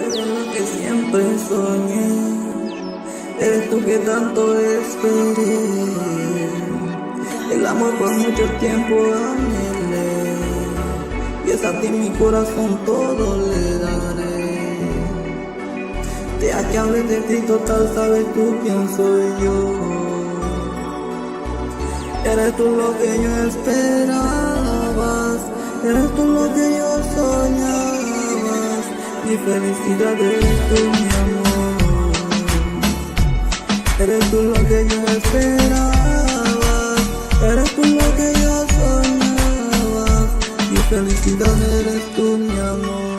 eres lo que siempre soñé, eres tú que tanto esperé. El amor por mucho tiempo anhelé, y es a ti mi corazón todo le daré. Deja que hable de ti, total sabes tú quién soy yo. Eres tú lo que yo esperabas, eres tú lo que yo soñabas. Mi felicidad eres tú, mi amor. Eres tú lo que yo esperabas, eres tú lo que yo soñabas. Mi felicidad eres tú, mi amor.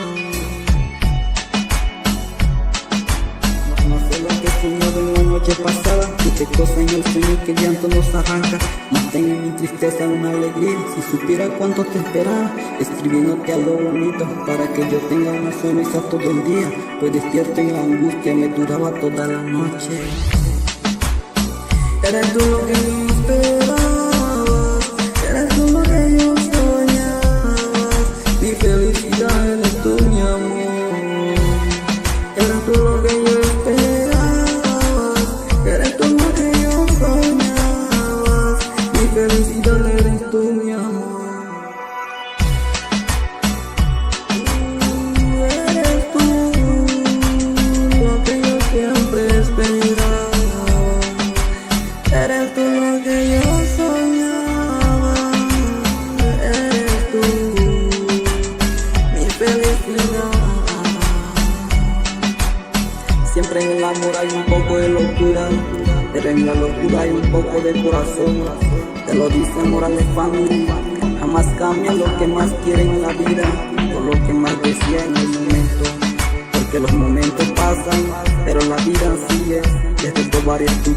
No sé lo que soñé de la noche pasada, y qué cosa en el sueño que llanto nos arranca. Mantengo en mi tristeza una alegría, si supiera cuánto te esperaba, escribiéndote algo bonito para que yo tenga una sonrisa todo el día. Pues despierto en la angustia, me duraba toda la noche. Eres tú lo que yo esperaba, eres tú lo que yo soñaba. Mi felicidad eres tú, mi amor. Eres tú lo que yo esperaba, eres tú lo que yo soñaba. Mi felicidad eres tú, mi amor. Eres tú lo que yo siempre esperaba. Eres tú lo que yo soñaba. Eres tú mi felicidad. Siempre en el amor hay un poco de locura, pero en la locura hay un poco de corazón. Te lo dice Moral de Familia. Jamás cambia lo que más quieren en la vida, por lo que más desea en el momento. Porque los momentos pasan, pero la vida sigue. Desde tu barrio tu